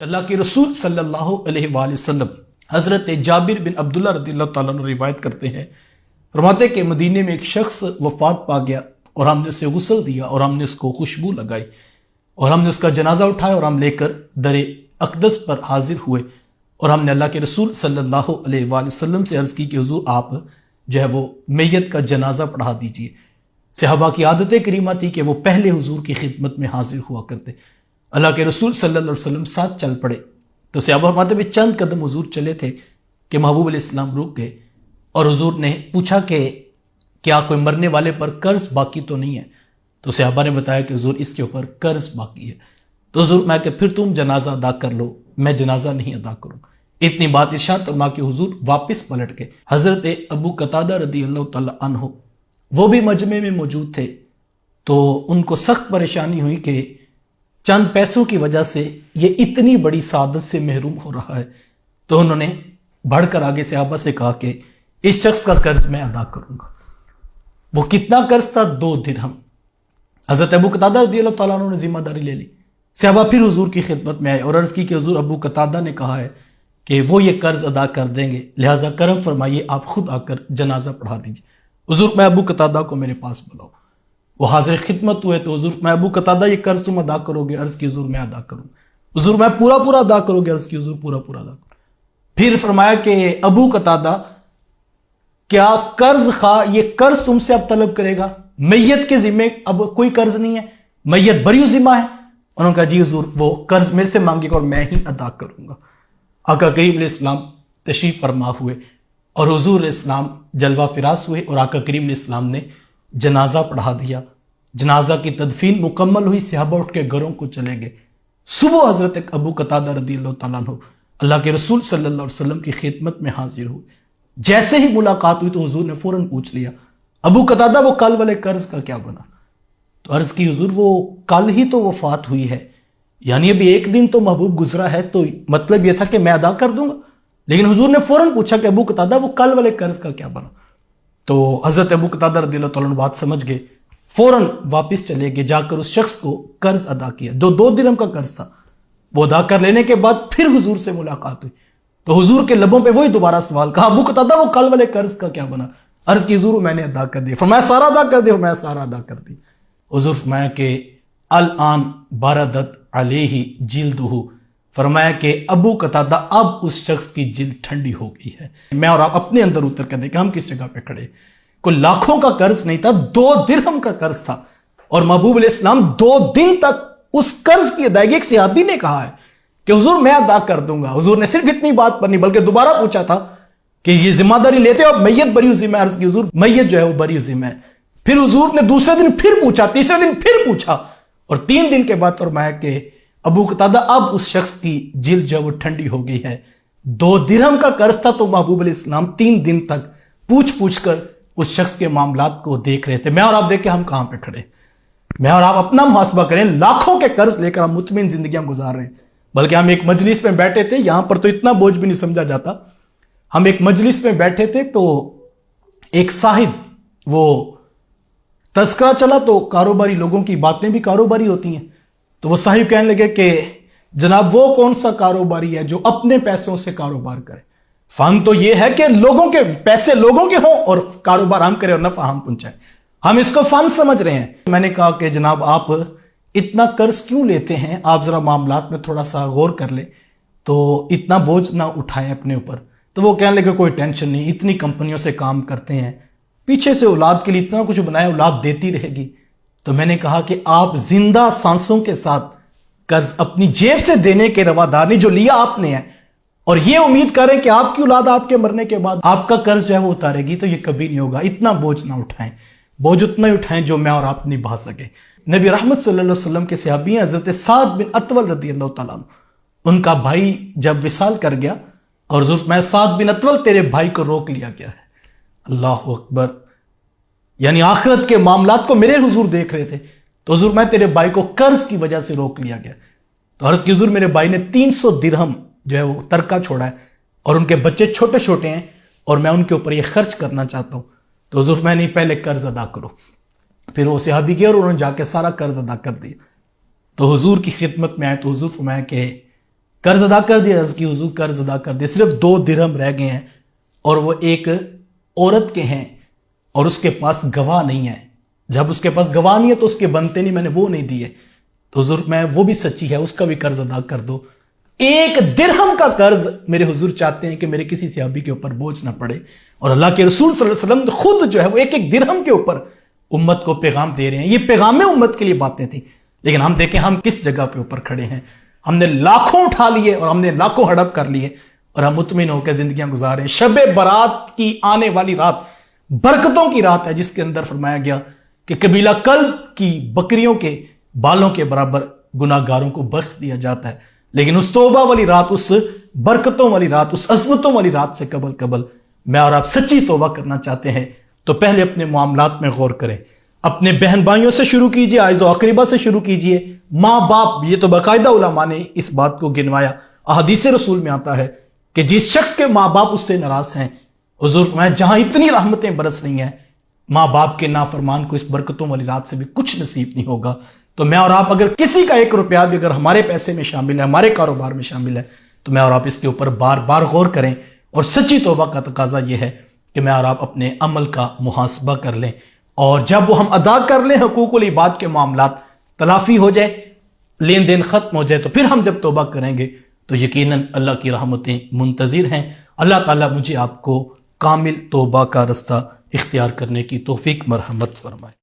اللہ کے رسول صلی اللہ علیہ وآلہ وسلم حضرت جابر بن عبداللہ رضی اللہ تعالیٰ عنہ روایت کرتے ہیں، فرماتے کہ مدینے میں ایک شخص وفات پا گیا اور ہم نے اسے غسل دیا اور ہم نے اس کو خوشبو لگائی اور ہم نے اس کا جنازہ اٹھایا اور ہم لے کر در اقدس پر حاضر ہوئے اور ہم نے اللہ کے رسول صلی اللہ علیہ وآلہ وسلم سے عرض کی کہ حضور آپ جو ہے وہ میت کا جنازہ پڑھا دیجئے۔ صحابہ کی عادت کریمہ تھی کہ وہ پہلے حضور کی خدمت میں حاضر ہوا کرتے۔ اللہ کے رسول صلی اللہ علیہ وسلم ساتھ چل پڑے تو صحابہ فرماتے ہیں چند قدم حضور چلے تھے کہ محبوب علیہ السلام رک گئے اور حضور نے پوچھا کہ کیا کوئی مرنے والے پر قرض باقی تو نہیں ہے؟ تو صحابہ نے بتایا کہ حضور اس کے اوپر قرض باقی ہے۔ تو حضور میں کہ پھر تم جنازہ ادا کر لو، میں جنازہ نہیں ادا کروں۔ اتنی بات ارشاد فرما کے حضور واپس پلٹ کے حضرت ابو قتادہ رضی اللہ تعالی عنہ وہ بھی مجمع میں موجود تھے تو ان کو سخت پریشانی ہوئی کہ چند پیسوں کی وجہ سے یہ اتنی بڑی سعادت سے محروم ہو رہا ہے، تو انہوں نے بڑھ کر آگے صحابہ سے کہا کہ اس شخص کا قرض میں ادا کروں گا۔ وہ کتنا قرض تھا؟ 2 درہم۔ حضرت ابو قتادہ رضی اللہ تعالیٰ عنہ نے ذمہ داری لے لی۔ صحابہ پھر حضور کی خدمت میں آئے اور عرض کی کہ حضور ابو قتادہ نے کہا ہے کہ وہ یہ قرض ادا کر دیں گے، لہٰذا کرم فرمائیے آپ خود آ کر جنازہ پڑھا دیجیے۔ حضور میں ابو قتادہ کو میرے پاس بلاؤ۔ وہ حاضر خدمت ہوئے تو حضور میں ابو قتادہ یہ قرض تم ادا کرو گے؟ عرض کی حضور میں ادا کروں۔ حضور میں پورا ادا کرو گے؟ عرض کی حضور پورا ادا کروں۔ پھر فرمایا کہ ابو قتادہ کیا قرض خواہ یہ قرض تم سے اب طلب کرے گا؟ میت کے ذمے اب کوئی قرض نہیں ہے، میت بری ذمہ ہے۔ انہوں نے کہا جی حضور وہ قرض میرے سے مانگے گا اور میں ہی ادا کروں گا۔ آقا کریم علیہ السلام تشریف فرما ہوئے اور حضور علیہ السلام جلوہ فراز ہوئے اور آقا کریم علیہ السلام نے جنازہ پڑھا دیا۔ جنازہ کی تدفین مکمل ہوئی، صحابہ اٹھ کے گھروں کو چلے گئے۔ صبح حضرت ابو قتادہ رضی اللہ تعالیٰ عنہ اللہ کے رسول صلی اللہ علیہ وسلم کی خدمت میں حاضر ہوئے۔ جیسے ہی ملاقات ہوئی تو حضور نے فوراً پوچھ لیا ابو قتادہ وہ کل والے قرض کا کیا بنا؟ تو عرض کی حضور وہ کل ہی تو وفات ہوئی ہے، یعنی ابھی 1 دن تو محبوب گزرا ہے، تو مطلب یہ تھا کہ میں ادا کر دوں گا۔ لیکن حضور نے فوراً پوچھا کہ ابو قتادہ وہ کل والے قرض کا کیا بنا؟ تو حضرت ابو قتادہ رضی اللہ تعالیٰ عنہ بات سمجھ گئے، فوراً واپس چلے گئے، جا کر اس شخص کو قرض ادا کیا جو 2 درہم کا قرض تھا۔ وہ ادا کر لینے کے بعد پھر حضور سے ملاقات ہوئی تو حضور کے لبوں پہ وہی دوبارہ سوال، کہا ابو قتادہ وہ کل والے قرض کا کیا بنا؟ عرض کی حضور میں نے ادا کر دیا۔ فرمایا سارا ادا کر دیا؟ میں سارا ادا کر دیا۔ حضور فرمایا کہ الان بردت علیہ جلدہ، فرمایا کہ ابو قتادہ اب اس شخص کی جلد ٹھنڈی ہو گئی ہے۔ میں اور آپ اپنے اندر اتر کر دیکھیں ہم کس جگہ پہ کھڑے، کوئی لاکھوں کا قرض نہیں تھا، 2 درہم کا قرض تھا اور محبوب علیہ السلام 2 دن تک اس قرض کی ادائیگی، ایک صحابی نے کہا ہے کہ حضور میں ادا کر دوں گا۔ حضور نے صرف اتنی بات پر نہیں بلکہ دوبارہ پوچھا تھا کہ یہ ذمہ داری لیتے ہو؟ میت بری ذمہ ہے؟ عرض کی حضور میت جو ہے وہ بری ذمہ ہے۔ پھر حضور نے دوسرے دن پھر پوچھا، تیسرے دن پھر پوچھا اور 3 دن کے بعد فرمایا کہ ابو قتادہ اب اس شخص کی جلد جو ہے وہ ٹھنڈی ہو گئی ہے۔ 2 درہم کا قرض تھا تو محبوب علیہ السلام 3 دن تک پوچھ کر اس شخص کے معاملات کو دیکھ رہے تھے۔ میں اور آپ دیکھیں ہم کہاں پہ کھڑے، میں اور آپ اپنا محاسبہ کریں، لاکھوں کے قرض لے کر ہم مطمئن زندگیاں گزار رہے ہیں۔ بلکہ ہم ایک مجلس میں بیٹھے تھے، یہاں پر تو اتنا بوجھ بھی نہیں سمجھا جاتا، ہم ایک مجلس میں بیٹھے تھے تو ایک صاحب وہ تذکرہ چلا تو کاروباری لوگوں کی باتیں بھی کاروباری ہوتی ہیں، تو وہ صاحب کہنے لگے کہ جناب وہ کون سا کاروباری ہے جو اپنے پیسوں سے کاروبار کرے؟ فن تو یہ ہے کہ لوگوں کے پیسے لوگوں کے ہوں اور کاروبار ہم کریں اور نفع ہم پہنچائیں، ہم اس کو فن سمجھ رہے ہیں۔ میں نے کہا کہ جناب آپ اتنا قرض کیوں لیتے ہیں؟ آپ ذرا معاملات میں تھوڑا سا غور کر لیں تو اتنا بوجھ نہ اٹھائیں اپنے اوپر۔ تو وہ کہنے لگے کوئی ٹینشن نہیں، اتنی کمپنیوں سے کام کرتے ہیں، پیچھے سے اولاد کے لیے اتنا کچھ بنایا، اولاد دیتی رہے گی۔ تو میں نے کہا کہ آپ زندہ سانسوں کے ساتھ قرض اپنی جیب سے دینے کے روادار نہیں، جو لیا آپ نے ہے، اور یہ امید کریں کہ آپ کی اولاد آپ کے مرنے کے بعد آپ کا قرض جو ہے وہ اتارے گی، تو یہ کبھی نہیں ہوگا۔ اتنا بوجھ نہ اٹھائیں، بوجھ اتنا ہی اٹھائیں جو میں اور آپ نبھا سکے۔ نبی رحمت صلی اللہ علیہ وسلم کے صحابی ہیں حضرت سعد بن اطول رضی اللہ تعالیٰ عنہ، ان کا بھائی جب وصال کر گیا اور حضور میں سعد بن اطول تیرے بھائی کو روک لیا گیا ہے۔ اللہ اکبر، یعنی آخرت کے معاملات کو میرے حضور دیکھ رہے تھے، تو حضور میں تیرے بھائی کو قرض کی وجہ سے روک لیا گیا۔ تو عرض کی حضور میرے بھائی نے 300 درہم جو ہے وہ ترکہ چھوڑا ہے اور ان کے بچے چھوٹے چھوٹے ہیں اور میں ان کے اوپر یہ خرچ کرنا چاہتا ہوں، تو حضور میں نہیں پہلے قرض ادا کرو۔ پھر وہ صحابی گئے اور انہوں نے جا کے سارا قرض ادا کر دیا۔ تو حضور کی خدمت میں آئے تو حضور فرمایا کہ قرض ادا کر دیا، عرض کی حضور قرض ادا کر دیا، صرف 2 درہم رہ گئے ہیں اور وہ ایک عورت کے ہیں اور اس کے پاس گواہ نہیں ہے. جب اس کے پاس گواہ نہیں ہے تو اس کے بنتے نہیں، میں نے وہ نہیں دیے. تو حضور میں وہ بھی سچی ہے، اس کا بھی قرض ادا کر دو. 1 درہم کا قرض میرے حضور چاہتے ہیں کہ میرے کسی صحابی کے اوپر بوجھ نہ پڑے. اور اللہ کے رسول صلی اللہ علیہ وسلم خود جو ہے وہ 1 درہم کے اوپر امت کو پیغام دے رہے ہیں. یہ پیغام امت کے لیے باتیں تھیں، لیکن ہم دیکھیں ہم کس جگہ پہ اوپر کھڑے ہیں. ہم نے لاکھوں اٹھا لیے اور ہم نے لاکھوں ہڑپ کر لیے اور ہم مطمئن ہو کے زندگیاں گزار رہے ہیں. شب برات کی آنے والی رات برکتوں کی رات ہے، جس کے اندر فرمایا گیا کہ قبیلہ کلب کی بکریوں کے بالوں کے برابر گناہ گاروں کو بخش دیا جاتا ہے. لیکن اس توبہ والی رات، اس برکتوں والی رات، اس عظمتوں والی رات سے قبل میں اور آپ سچی توبہ کرنا چاہتے ہیں تو پہلے اپنے معاملات میں غور کریں. اپنے بہن بھائیوں سے شروع کیجئے، اعز و اقربا سے شروع کیجئے، ماں باپ. یہ تو باقاعدہ علماء نے اس بات کو گنوایا. احادیث رسول میں آتا ہے کہ جس شخص کے ماں باپ اس سے ناراض ہیں، حضور میں جہاں اتنی رحمتیں برس رہی ہیں، ماں باپ کے نافرمان کو اس برکتوں والی رات سے بھی کچھ نصیب نہیں ہوگا. تو میں اور آپ اگر کسی کا 1 روپیہ بھی اگر ہمارے پیسے میں شامل ہے، ہمارے کاروبار میں شامل ہے، تو میں اور آپ اس کے اوپر بار بار غور کریں. اور سچی توبہ کا تقاضا یہ ہے کہ میں اور آپ اپنے عمل کا محاسبہ کر لیں، اور جب وہ ہم ادا کر لیں، حقوق العباد کے معاملات تلافی ہو جائے، لین دین ختم ہو جائے، تو پھر ہم جب توبہ کریں گے تو یقیناً اللہ کی رحمتیں منتظر ہیں. اللہ تعالیٰ مجھے آپ کو کامل توبہ کا رستہ اختیار کرنے کی توفیق مرحمت فرمائے.